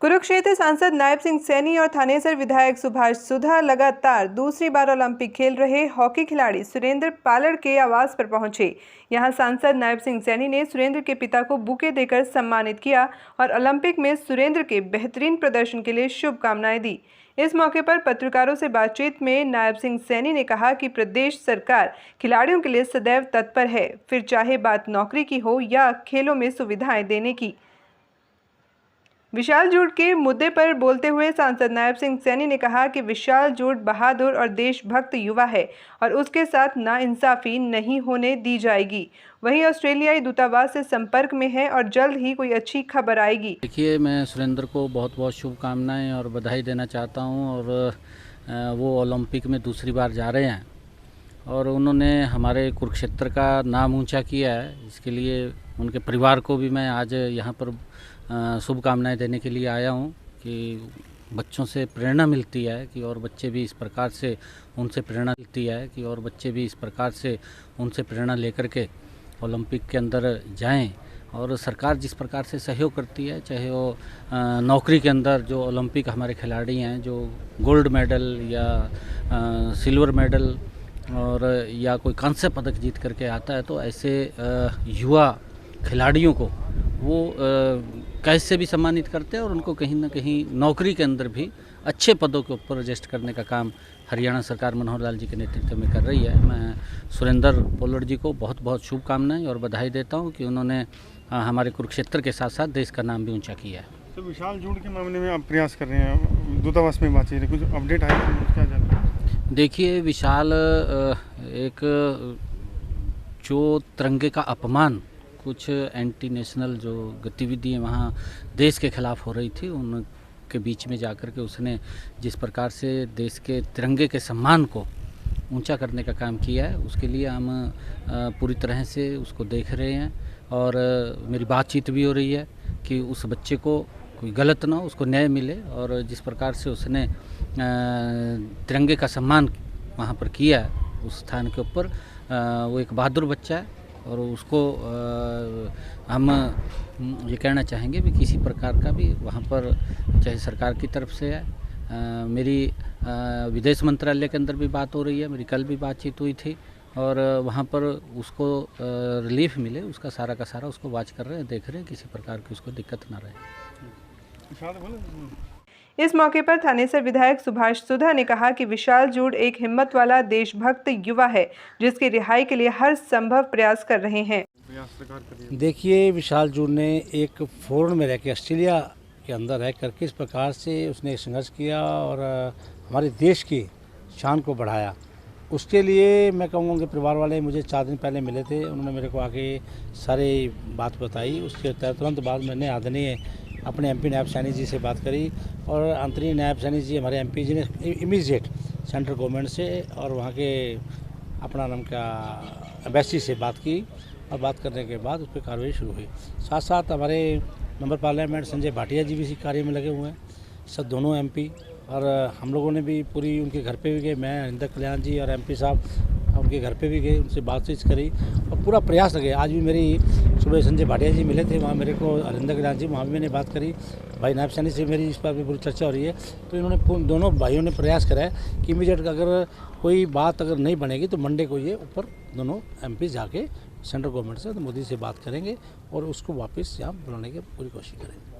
कुरुक्षेत्र सांसद नायब सिंह सैनी और थानेसर विधायक सुभाष सुधा लगातार दूसरी बार ओलंपिक खेल रहे हॉकी खिलाड़ी सुरेंद्र पालड़ के आवास पर पहुंचे। यहां सांसद नायब सिंह सैनी ने सुरेंद्र के पिता को बुके देकर सम्मानित किया और ओलंपिक में सुरेंद्र के बेहतरीन प्रदर्शन के लिए शुभकामनाएं दी। इस मौके पर पत्रकारों से बातचीत में नायब सिंह सैनी ने कहा कि प्रदेश सरकार खिलाड़ियों के लिए सदैव तत्पर है, फिर चाहे बात नौकरी की हो या खेलों में सुविधाएं देने की। विशाल जूड के मुद्दे पर बोलते हुए सांसद नायब सिंह सैनी ने कहा कि विशाल जूड बहादुर और देशभक्त युवा है और उसके साथ नाइंसाफी नहीं होने दी जाएगी। वहीं ऑस्ट्रेलियाई दूतावास से संपर्क में है और जल्द ही कोई अच्छी खबर आएगी। देखिए, मैं सुरेंद्र को बहुत बहुत शुभकामनाएं और बधाई देना चाहता हूं और वो ओलंपिक में दूसरी बार जा रहे हैं और उन्होंने हमारे कुरुक्षेत्र का नाम ऊंचा किया है। इसके लिए उनके परिवार को भी मैं आज यहाँ पर शुभकामनाएं देने के लिए आया हूँ कि बच्चों से प्रेरणा मिलती है कि और बच्चे भी इस प्रकार से उनसे प्रेरणा मिलती है कि और बच्चे भी इस प्रकार से उनसे प्रेरणा लेकर के ओलंपिक के अंदर जाएं। और सरकार जिस प्रकार से सहयोग करती है, चाहे वो नौकरी के अंदर जो ओलंपिक हमारे खिलाड़ी हैं जो गोल्ड मेडल या सिल्वर मेडल और या कोई कांस्य पदक जीत करके आता है, तो ऐसे युवा खिलाड़ियों को वो कैसे भी सम्मानित करते हैं और उनको कहीं ना कहीं नौकरी के अंदर भी अच्छे पदों के ऊपर एडजस्ट करने का काम हरियाणा सरकार मनोहर लाल जी के नेतृत्व में कर रही है। मैं सुरेंद्र पालड़ जी को बहुत बहुत शुभकामनाएं और बधाई देता हूं कि उन्होंने हमारे कुरुक्षेत्र के साथ साथ देश का नाम भी ऊंचा किया है। तो विशाल जूड के मामले में आप प्रयास कर रहे हैं, दूतावास में बातचीत, कुछ अपडेट आया तो क्या जानते? देखिए, विशाल एक जो तिरंगे का अपमान, कुछ एंटी नेशनल जो गतिविधियाँ वहाँ देश के खिलाफ हो रही थी, उनके बीच में जाकर के उसने जिस प्रकार से देश के तिरंगे के सम्मान को ऊंचा करने का काम किया है, उसके लिए हम पूरी तरह से उसको देख रहे हैं और मेरी बातचीत भी हो रही है कि उस बच्चे को कोई गलत ना हो, उसको न्याय मिले। और जिस प्रकार से उसने तिरंगे का सम्मान वहाँ पर किया है उस स्थान के ऊपर, वो एक बहादुर बच्चा है और उसको हम ये कहना चाहेंगे भी किसी प्रकार का भी वहाँ पर चाहे सरकार की तरफ से है, मेरी विदेश मंत्रालय के अंदर भी बात हो रही है, मेरी कल भी बातचीत हुई थी और वहाँ पर उसको रिलीफ मिले, उसका सारा का सारा उसको वॉच कर रहे हैं, देख रहे हैं, किसी प्रकार की उसको दिक्कत ना रहे। इस मौके पर थानेसर विधायक सुभाष सुधा ने कहा कि विशाल जूड एक हिम्मत वाला देशभक्त युवा है जिसकी रिहाई के लिए हर संभव प्रयास कर रहे हैं। देखिए, विशाल जूड ने एक फॉरेन में रह के ऑस्ट्रेलिया के अंदर रह करके इस प्रकार से उसने संघर्ष किया और हमारे देश की शान को बढ़ाया। उसके लिए मैं कहूँगा कि परिवार वाले मुझे 4 दिन पहले मिले थे, उन्होंने मेरे को आके सारी बात बताई। उसके तुरंत बाद मैंने आदरणीय अपने एमपी नायब सैनी जी से बात करी और आंतरिक नायब सैनी जी हमारे एमपी जी ने इमीडिएट सेंट्रल गवर्नमेंट से और वहाँ के अपना नाम का एम्बेसी से बात की और बात करने के बाद उस पर कार्रवाई शुरू हुई। साथ साथ हमारे मेंबर पार्लियामेंट संजय भाटिया जी भी इसी कार्य में लगे हुए हैं, सब दोनों एमपी, और हम लोगों ने भी पूरी उनके घर पे भी गए, मैं हरिंदर कल्याण जी और एमपी साहब उनके घर पे भी गए, उनसे बातचीत करी और पूरा प्रयास लगे। आज भी मेरी सुबह संजय भाटिया जी मिले थे, वहाँ मेरे को हरिंदर कल्याण जी, वहाँ भी मैंने बात करी, भाई नायब सैनी से मेरी इस पर भी पूरी चर्चा हो रही है। तो इन्होंने दोनों भाइयों ने प्रयास करा है कि इमीडिएट अगर कोई बात अगर नहीं बनेगी तो मंडे को ये ऊपर दोनों एमपी जाके सेंट्रल गवर्नमेंट से मोदी से बात करेंगे और उसको वापस यहाँ बुलाने की पूरी कोशिश करेंगे।